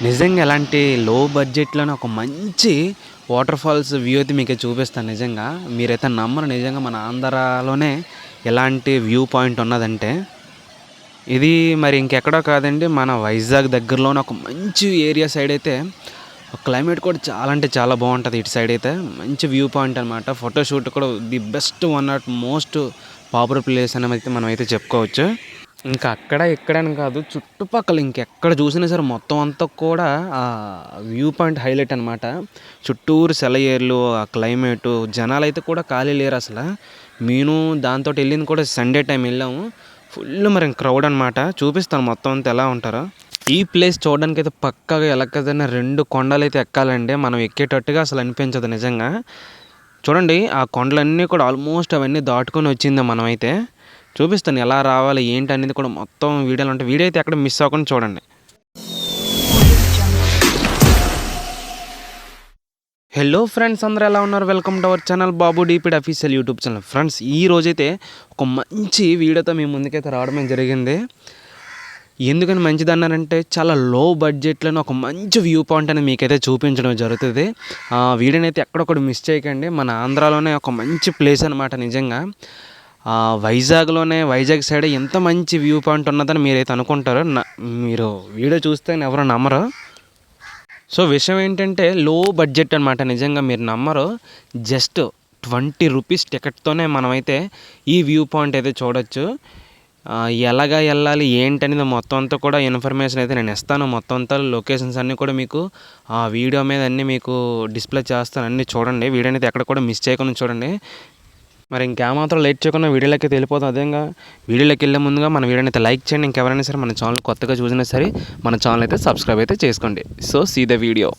నిజంగా ఎలాంటి లో బడ్జెట్‌లోనే ఒక మంచి వాటర్ ఫాల్స్ వ్యూ అయితే మీకు చూపిస్తాను నిజంగా. మీరైతే నమ్మరు నిజంగా మన ఆంధ్రాలోనే ఎలాంటి వ్యూ పాయింట్ ఉన్నదంటే, ఇది మరి ఇంకెక్కడో కాదండి మన వైజాగ్ దగ్గరలోనే ఒక మంచి ఏరియా సైడ్ అయితే క్లైమేట్ కూడా చాలా అంటే చాలా బావుంటది ఇటు సైడ్ అయితే. మంచి వ్యూ పాయింట్ అనమాట. ఫోటోషూట్ కూడా the best one of most popular place అని అయితే మనమైతే చెప్పుకోవచ్చు. ఇంకా అక్కడ ఇక్కడని కాదు చుట్టుపక్కల ఇంకెక్కడ చూసినా సరే మొత్తం అంతా కూడా ఆ వ్యూ పాయింట్ హైలైట్ అనమాట. చుట్టూరు సెలయేర్లు, ఆ క్లైమేటు, జనాలైతే కూడా ఖాళీ లేరు అసల. నేను దాంతోటి వెళ్ళింది కూడా సండే టైం వెళ్ళాము. ఫుల్ మరి క్రౌడ్ అనమాట. చూపిస్తాను మొత్తం అంతా ఎలా ఉంటారో. ఈ ప్లేస్ చూడడానికైతే పక్కాగా ఎలక్కదన్న 2 కొండలైతే ఎక్కాలండి. మనం ఎక్కేటట్టుగా అసలు అనిపించదు నిజంగా. చూడండి ఆ కొండలన్నీ కూడా ఆల్మోస్ట్ అవన్నీ దాటుకొని వచ్చింది మనమైతే. చూపిస్తాను ఎలా రావాలి ఏంటి అనేది కూడా మొత్తం వీడియోలో ఉంటాయి. వీడియో అయితే ఎక్కడ మిస్ అవ్వకుండా చూడండి. హలో ఫ్రెండ్స్, అందరూ ఎలా ఉన్నారు? Welcome to our channel Babu డీపీడ్ అఫీషియల్ యూట్యూబ్ ఛానల్. ఫ్రెండ్స్ ఈ రోజైతే ఒక మంచి వీడియోతో మీ ముందుకైతే రావడమే జరిగింది. ఎందుకని మంచిదన్నారంటే చాలా లో బడ్జెట్లోనే ఒక మంచి వ్యూ పాయింట్ అనేది మీకైతే చూపించడం జరుగుతుంది. ఆ వీడియోని అయితే ఎక్కడొకటి మిస్ చేయకండి. మన ఆంధ్రాలోనే ఒక మంచి ప్లేస్ అనమాట నిజంగా. వైజాగ్ సైడ్ ఎంత మంచి వ్యూ పాయింట్ ఉన్నదని మీరైతే అనుకుంటారు. మీరు వీడియో చూస్తే ఎవరు నమ్మరు. సో విషయం ఏంటంటే లో బడ్జెట్ అనమాట నిజంగా, మీరు నమ్మరు. జస్ట్ 20 రూపీస్ టికెట్తోనే మనమైతే ఈ వ్యూ పాయింట్ అయితే చూడొచ్చు. ఎలాగా వెళ్ళాలి ఏంటనేది మొత్తం అంతా కూడా ఇన్ఫర్మేషన్ అయితే నేను ఇస్తాను. మొత్తం అంతా లొకేషన్స్ అన్నీ కూడా మీకు ఆ వీడియో మీద అన్నీ మీకు డిస్ప్లే చేస్తాను. అన్నీ చూడండి. వీడియోని అయితే ఎక్కడ కూడా మిస్ చేయకుండా చూడండి. మరి ఇంకేమాత్రం లేట్ చేయకుండా వీడియోలోకి అయితే వెళ్ళిపోతాం. అదేగా వీడియోలోకి వెళ్ళే ముందుగా మన వీడియోని అయితే లైక్ చేయండి. ఇంకెవరైనా సరే మన ఛానల్ కొత్తగా చూసినా సరే మన ఛానల్ అయితే సబ్స్క్రైబ్ అయితే చేసుకోండి. So see the video.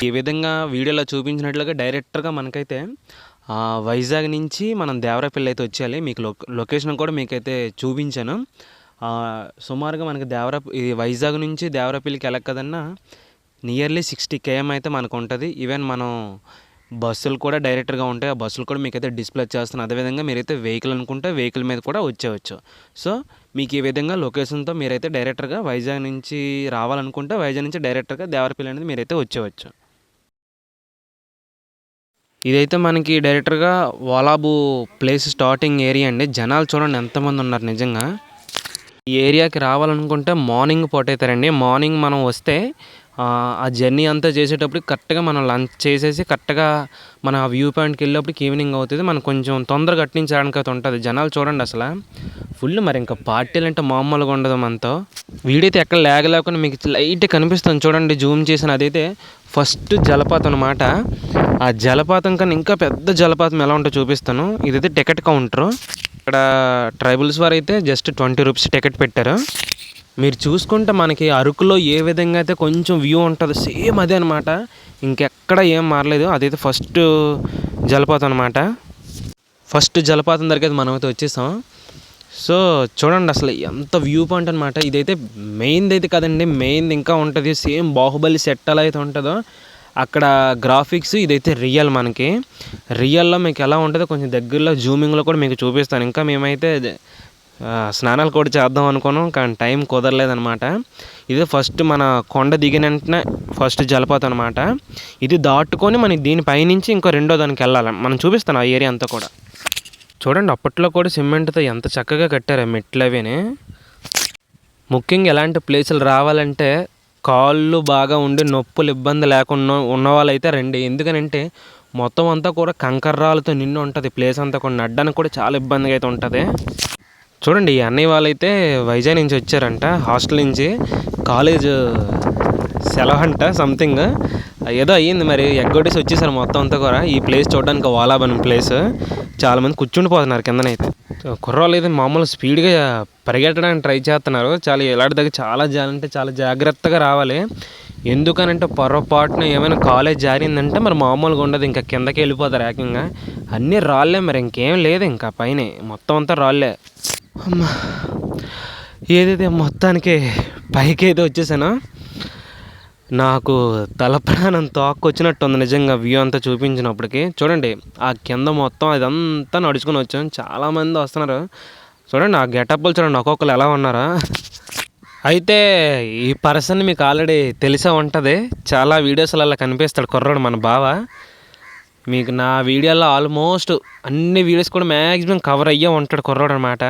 ఈ విధంగా వీడియోలో చూపించినట్లుగా డైరెక్టర్గా మనకైతే వైజాగ్ నుంచి మనం దేవరాపల్లి అయితే వచ్చేయాలి. మీకు లొకేషన్ కూడా మీకైతే చూపించాను. సుమారుగా మనకి ఈ వైజాగ్ నుంచి దేవరాపల్లికి వెళ్ళక్కదన్నా నియర్లీ 60 km అయితే మనకు ఉంటుంది. ఈవెన్ మనం బస్సులు కూడా డైరెక్ట్గా ఉంటాయి. ఆ బస్సులు కూడా మీకైతే డిస్ప్లే చేస్తున్నాను. అదేవిధంగా మీరైతే వెహికల్ అనుకుంటే వెహికల్ మీద కూడా వచ్చేవచ్చు. సో మీకు ఈ విధంగా లొకేషన్తో మీరైతే డైరెక్టర్గా వైజాగ్ నుంచి రావాలనుకుంటే వైజాగ్ నుంచి డైరెక్టర్గా దేవరపల్లి అనేది మీరైతే వచ్చేవచ్చు. ఇదైతే మనకి డైరెక్టర్గా వాలాబు ప్లేస్ స్టార్టింగ్ ఏరియా అండి. జనాలు చూడండి ఎంతమంది ఉన్నారు నిజంగా. ఈ ఏరియాకి రావాలనుకుంటే మార్నింగ్ పోటవుతారండి. మార్నింగ్ మనం వస్తే ఆ జర్నీ అంతా చేసేటప్పుడు కరెక్ట్గా మనం లంచ్ చేసేసి కరెక్ట్గా మన వ్యూ పాయింట్కి వెళ్ళేప్పటికి ఈవినింగ్ అవుతుంది. మనం కొంచెం తొందరగా అట్టించడానికి అయితే ఉంటుంది. జనాలు చూడండి అసలు ఫుల్. మరి ఇంకా పార్టీలు అంటే మామూలుగా ఉండదు మనతో. వీడియో అయితే ఎక్కడ ల్యాగ్ లేకుండా మీకు లైట్ కనిపిస్తుంది చూడండి. జూమ్ చేసిన అదైతే ఫస్ట్ జలపాతం అనమాట. ఆ జలపాతం కన్నా ఇంకా పెద్ద జలపాతం ఎలా ఉంటుందో చూపిస్తాను. ఇదైతే టికెట్ కౌంటరు. ఇక్కడ ట్రైబల్స్ వారు అయితే జస్ట్ 20 రూపీస్ టికెట్ పెట్టారు. మీరు చూసుకుంటే మనకి అరకులో ఏ విధంగా అయితే కొంచెం వ్యూ ఉంటుందో సేమ్ అదే అనమాట. ఇంకెక్కడ ఏం మారలేదు. అదైతే ఫస్ట్ జలపాతం అనమాట. ఫస్ట్ జలపాతం దగ్గర అయితే మనమైతే వచ్చేసాం. సో చూడండి అసలు ఎంత వ్యూ పాయింట్ అనమాట. ఇదైతే మెయిన్ది అయితే కదండి, మెయిన్ది ఇంకా ఉంటుంది. సేమ్ బాహుబలి సెట్ అలా అయితే ఉంటుందో అక్కడ గ్రాఫిక్స్. ఇదైతే రియల్. మనకి రియల్లో మీకు ఎలా ఉంటుందో కొంచెం దగ్గరలో జూమింగ్లో కూడా మీకు చూపిస్తాను. ఇంకా మేమైతే స్నానాలు కూడా చేద్దాం అనుకున్నాం కానీ టైం కుదరలేదనమాట. ఇది ఫస్ట్ మన కొండ దిగిన వెంటనే ఫస్ట్ జలపాతం అనమాట. ఇది దాటుకొని మనం దీనిపైనుంచి ఇంకో రెండో దానికి వెళ్ళాలి. మనం చూపిస్తాను ఆ ఏరియా అంతా కూడా. చూడండి అప్పట్లో కూడా సిమెంట్తో ఎంత చక్కగా కట్టారు మెట్లు అవిని. ముఖ్యంగా ఎలాంటి ప్లేసులు రావాలంటే కాళ్ళు బాగా ఉండి నొప్పులు ఇబ్బంది లేకుండా ఉన్నవాళ్ళైతే రండి. ఎందుకనంటే మొత్తం అంతా కూడా కంకర్రాలతో నిండి ఉంటుంది ప్లేస్ అంతా కూడా. నడ్డానికి కూడా చాలా ఇబ్బందిగా అయితే ఉంటుంది. చూడండి ఈ అన్నయ్య వాళ్ళైతే వైజాగ్ నుంచి వచ్చారంట. హాస్టల్ నుంచి కాలేజ్ సెలవు అంట సంథింగ్ ఏదో అయ్యింది. మరి ఎగ్గొట్టేసి వచ్చేసారు మొత్తం అంతా కూడా. ఈ ప్లేస్ చూడడానికి వాలాబన్ ప్లేస్. చాలామంది కూర్చుండిపోతున్నారు కిందనైతే. కుర్రాళ్ళు అయితే మామూలు స్పీడ్గా పరిగెట్టడానికి ట్రై చేస్తున్నారు. ఇలాంటి దగ్గర చాలా జాగ్రత్తగా రావాలి. ఎందుకనంటే పొరపాటున ఏమైనా కాలేజ్ జారిందంటే మరి మామూలుగా ఉండదు. ఇంకా కిందకి వెళ్ళిపోతారు ఏకంగా. అన్నీ రాళ్ళే, మరి ఇంకేం లేదు. ఇంకా పైన మొత్తం అంతా రాళ్ళే. అమ్మా ఏదైతే మొత్తానికి పైకి అయితే వచ్చేసాను. నాకు తల ప్రాణం తోక్కొచ్చినట్టు ఉంది నిజంగా వ్యూ అంతా చూపించినప్పటికీ. చూడండి ఆ కింద మొత్తం అదంతా నడుచుకుని వచ్చాం. చాలామంది వస్తున్నారు చూడండి. ఆ గెటప్లు చూడండి ఒక్కొక్కరు ఎలా ఉన్నారా. అయితే ఈ పర్సన్ మీకు ఆల్రెడీ తెలిసే ఉంటుంది, చాలా వీడియోస్లలో కనిపిస్తాడు కుర్రాడు మన బావ. మీకు నా వీడియోలో ఆల్మోస్ట్ అన్ని వీడియోస్ కూడా మ్యాక్సిమం కవర్ అయ్యే ఉంటాడు కుర్రాడు అనమాట.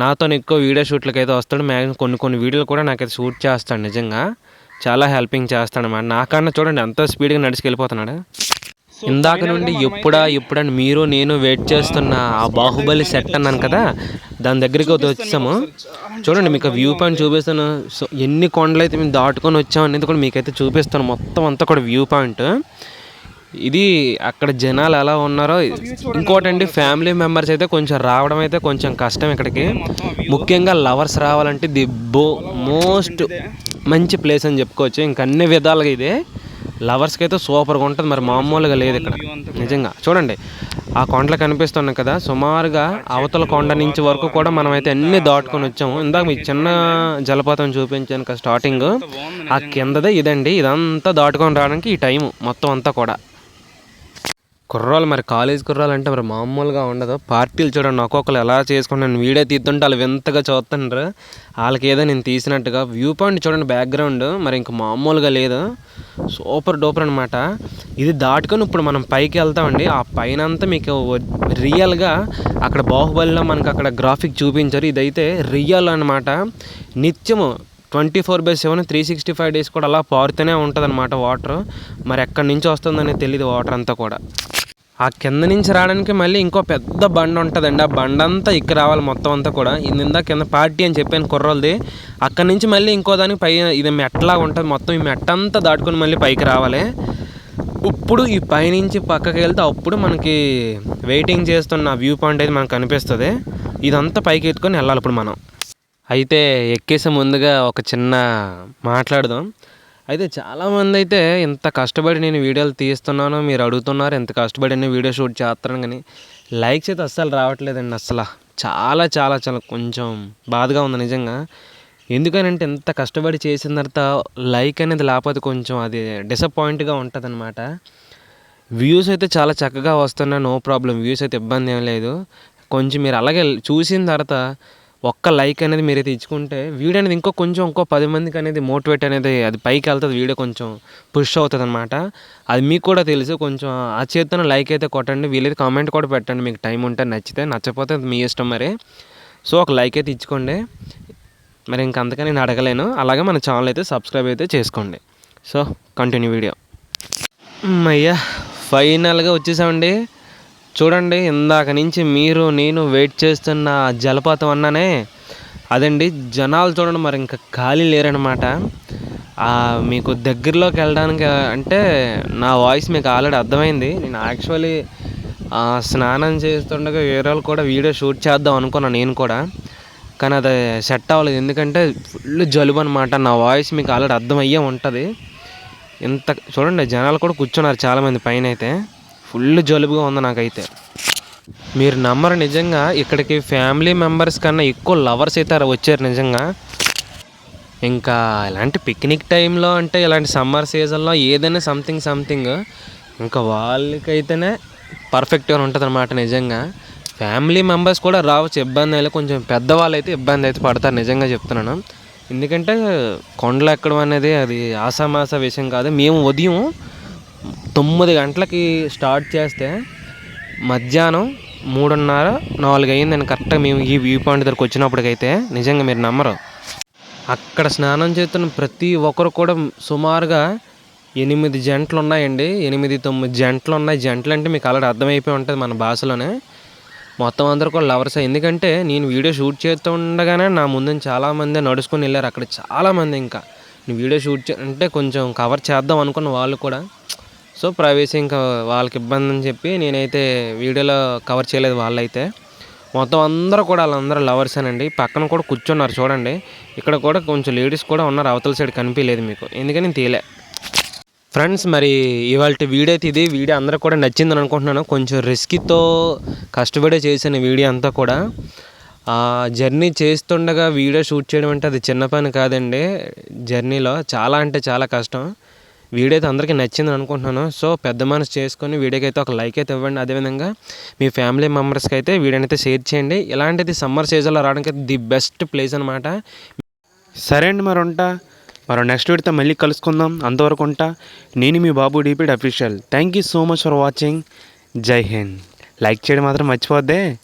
నాతో ఎక్కువ వీడియో షూట్లకి అయితే వస్తాడు. మ్యాక్సిమం కొన్ని వీడియోలు కూడా నాకైతే షూట్ చేస్తాడు. నిజంగా చాలా హెల్పింగ్ చేస్తాడు అన్నమాట. నాకన్నా చూడండి ఎంత స్పీడ్గా నడిచికెళ్ళిపోతున్నాడు. ఇందాక నుండి ఎప్పుడని మీరు నేను వెయిట్ చేస్తున్న ఆ బాహుబలి సెట్ అన్నాను కదా, దాని దగ్గరికి వచ్చాము. చూడండి మీకు వ్యూ పాయింట్ చూపిస్తాను. సో ఎన్ని కొండలు అయితే మేము దాటుకొని వచ్చాము అనేది కూడా మీకైతే చూపిస్తాను. మొత్తం అంతా కూడా వ్యూ పాయింట్ ఇది. అక్కడ జనాలు ఎలా ఉన్నారో. ఇంకోటండి, ఫ్యామిలీ మెంబర్స్ అయితే కొంచెం రావడం అయితే కొంచెం కష్టం ఇక్కడికి. ముఖ్యంగా లవర్స్ రావాలంటే ది మోస్ట్ మంచి ప్లేస్ అని చెప్పుకోవచ్చు. ఇంక అన్ని విధాలుగా ఇదే లవర్స్కి అయితే సూపర్గా ఉంటుంది. మరి మామూలుగా లేదు ఇక్కడ నిజంగా. చూడండి ఆ కొండలు కనిపిస్తున్నాయి కదా, సుమారుగా అవతల కొండ నుంచి వరకు కూడా మనం అయితే అన్నీ దాటుకొని వచ్చాము. ఇందాక మీకు చిన్న జలపాతం చూపించాను కదా స్టార్టింగ్, ఆ కిందదే ఇదండి. ఇదంతా దాటుకొని రావడానికి ఈ టైము మొత్తం అంతా కూడా. కుర్రాలు మరి కాలేజ్ కుర్రాలు అంటే మరి మామూలుగా ఉండదు. పార్టీలు చూడండి ఒక్కొక్కరు ఎలా చేసుకుంటాను. వీడియో తీస్తుంటే వాళ్ళు వింతగా చూస్తున్నారు. వాళ్ళకి ఏదో నేను తీసినట్టుగా. వ్యూ పాయింట్ చూడండి బ్యాక్గ్రౌండ్ మరి ఇంక మామూలుగా లేదు. సూపర్ డూపర్ అనమాట. ఇది దాటుకొని ఇప్పుడు మనం పైకి వెళ్తామండి. ఆ పైన అంతా మీకు రియల్గా అక్కడ బాహుబలిలో మనకు అక్కడ గ్రాఫిక్ చూపించారు. ఇదైతే రియల్ అనమాట. నిత్యము 24/7 365 డేస్ కూడా అలా పారుతూనే ఉంటుంది అనమాట వాటర్. మరి ఎక్కడి నుంచి వస్తుందనేది తెలియదు వాటర్ అంతా కూడా. ఆ కింద నుంచి రావడానికి మళ్ళీ ఇంకో పెద్ద బండ ఉంటుందండి. ఆ బండ అంతా ఇక్కడ రావాలి మొత్తం అంతా కూడా. ఇందా కింద పార్టీ అని చెప్పాను కుర్రోళ్ళది. అక్కడి నుంచి మళ్ళీ ఇంకో దానికి పై ఇది మెట్టలాగా ఉంటుంది. మొత్తం ఈ మెట్ట అంతా దాటుకొని మళ్ళీ పైకి రావాలి. ఇప్పుడు ఈ పైనుంచి పక్కకి వెళ్తే అప్పుడు మనకి వెయిటింగ్ చేస్తున్న వ్యూ పాయింట్ అయితే మనకు కనిపిస్తుంది. ఇదంతా పైకి ఎత్తుకొని వెళ్ళాలి ఇప్పుడు మనం. అయితే ఎక్కేసే ముందుగా ఒక చిన్న మాట్లాడదాం. అయితే చాలామంది అయితే ఇంత కష్టపడి నేను వీడియోలు తీస్తున్నాను, మీరు అడుగుతున్నారు ఎంత కష్టపడి నేను వీడియో షూట్ చేస్తాను, కానీ లైక్స్ అయితే అస్సలు రావట్లేదండి. అసలు చాలా చాలా చాలా కొంచెం బాధగా ఉంది నిజంగా. ఎందుకనంటే ఎంత కష్టపడి చేసిన తర్వాత లైక్ అనేది లేకపోతే కొంచెం అది డిసప్పాయింట్గా ఉంటుంది అనమాట. వ్యూస్ అయితే చాలా చక్కగా వస్తున్నాయి, నో ప్రాబ్లం. వ్యూస్ అయితే ఇబ్బంది ఏం లేదు. కొంచెం మీరు అలాగే చూసిన తర్వాత ఒక్క లైక్ అనేది మీరైతే ఇచ్చుకుంటే వీడియో అనేది ఇంకో 10 మందికి అనేది మోటివేట్ అనేది అది పైకి వెళ్తుంది. వీడియో కొంచెం పుష్ అవుతుంది అనమాట. అది మీకు కూడా తెలుసు. కొంచెం ఆ చేతితో లైక్ అయితే కొట్టండి. వీలైతే కామెంట్ కూడా పెట్టండి మీకు టైం ఉంటే, నచ్చితే. నచ్చకపోతే మీ ఇష్టం మరి. సో ఒక లైక్ అయితే ఇచ్చుకోండి. మరి ఇంక అంతగా నేను అడగలేను. అలాగే మన ఛానల్ అయితే సబ్స్క్రైబ్ అయితే చేసుకోండి. So continue video. అయ్యా ఫైనల్గా వచ్చేసామండి. చూడండి ఇందాక నుంచి మీరు నేను వెయిట్ చేస్తున్న జలపాతం అన్నానే అదండి. జనాలు చూడండి మరి ఇంకా ఖాళీ లేరనమాట. మీకు దగ్గరలోకి వెళ్ళడానికి అంటే నా వాయిస్ మీకు ఆల్రెడీ అర్థమైంది. నేను యాక్చువల్లీ స్నానం చేస్తుండగా వేరే వాళ్ళు కూడా వీడియో షూట్ చేద్దాం అనుకున్నాను నేను కూడా, కానీ అది సెట్ అవ్వలేదు. ఎందుకంటే ఫుల్ జలుబు అనమాట. నా వాయిస్ మీకు ఆల్రెడీ అర్థమయ్యే ఉంటుంది. ఇంత చూడండి జనాలు కూడా కూర్చున్నారు చాలామంది పైన. అయితే ఫుల్ జలుబుగా ఉంది నాకైతే. మీరు నమ్మరు నిజంగా, ఇక్కడికి ఫ్యామిలీ మెంబర్స్ కన్నా ఎక్కువ లవర్స్ అయితే వచ్చారు నిజంగా. ఇంకా ఇలాంటి పిక్నిక్ టైంలో అంటే ఇలాంటి సమ్మర్ సీజన్లో ఏదైనా సంథింగ్ ఇంకా వాళ్ళకైతేనే పర్ఫెక్ట్గా ఉంటుంది అనమాట నిజంగా. ఫ్యామిలీ మెంబర్స్ కూడా రావచ్చు, ఇబ్బంది అయితే. కొంచెం పెద్దవాళ్ళు అయితే ఇబ్బంది అయితే పడతారు నిజంగా చెప్తున్నాను. ఎందుకంటే కొండలు ఎక్కడం అనేది అది ఆసామాస విషయం కాదు. మేము ఉదయం 9 గంటలకి స్టార్ట్ చేస్తే మధ్యాహ్నం 3:30-4 అయ్యిందని కరెక్ట్గా మేము ఈ వ్యూ పాయింట్ దగ్గరకు వచ్చినప్పటికైతే. నిజంగా మీరు నమ్మరు. అక్కడ స్నానం చేస్తున్న ప్రతి ఒక్కరు కూడా సుమారుగా 8 జంటలు ఉన్నాయండి. 8-9 జంటలు ఉన్నాయి. జంటలు అంటే మీకు ఆల్రెడీ అర్థమైపోయి ఉంటుంది మన భాషలోనే. మొత్తం అందరూ కూడా లవర్స్. ఎందుకంటే నేను వీడియో షూట్ చేస్తూ ఉండగానే నా ముందు చాలామంది నడుచుకొని వెళ్ళారు. అక్కడ చాలామంది ఇంకా నేను వీడియో షూట్ అంటే కొంచెం కవర్ చేద్దాం అనుకున్న వాళ్ళు కూడా. సో ప్రైవసీ ఇంకా వాళ్ళకి ఇబ్బంది అని చెప్పి నేనైతే వీడియోలో కవర్ చేయలేదు. వాళ్ళైతే మొత్తం అందరూ కూడా వాళ్ళందరూ లవర్సేనండి. పక్కన కూడా కూర్చున్నారు చూడండి. ఇక్కడ కూడా కొంచెం లేడీస్ కూడా ఉన్నారు. అవతల సైడ్ కనిపించలేదు మీకు, ఎందుకని నేను తీయలే. ఫ్రెండ్స్ మరి ఇవాళ వీడియో అయితే ఇది. వీడియో అందరూ కూడా నచ్చిందని అనుకుంటున్నాను. కొంచెం రిస్క్తో కష్టపడే చేసిన వీడియో అంతా కూడా. జర్నీ చేస్తుండగా వీడియో షూట్ చేయడం అంటే అది చిన్న పని కాదండి. జర్నీలో చాలా అంటే చాలా కష్టం. వీడియో అయితే అందరికీ నచ్చిందని అనుకుంటున్నాను. సో పెద్ద మనసు చేసుకొని వీడియోకి అయితే ఒక లైక్ అయితే ఇవ్వండి. అదేవిధంగా మీ ఫ్యామిలీ మెంబర్స్కి అయితే వీడియోని అయితే షేర్ చేయండి. ఇలాంటిది సమ్మర్ సీజన్లో రావడానికి ది బెస్ట్ ప్లేస్ అనమాట. సరే అండి, మరి ఉంటా. మరో నెక్స్ట్ వీడితో మళ్ళీ కలుసుకుందాం. అంతవరకు ఉంటా. నేను మీ బాబు డీపీడ్ official. Thank you so much for watching. Jai Hind. Like చేయడం మాత్రం మర్చిపోద్దే.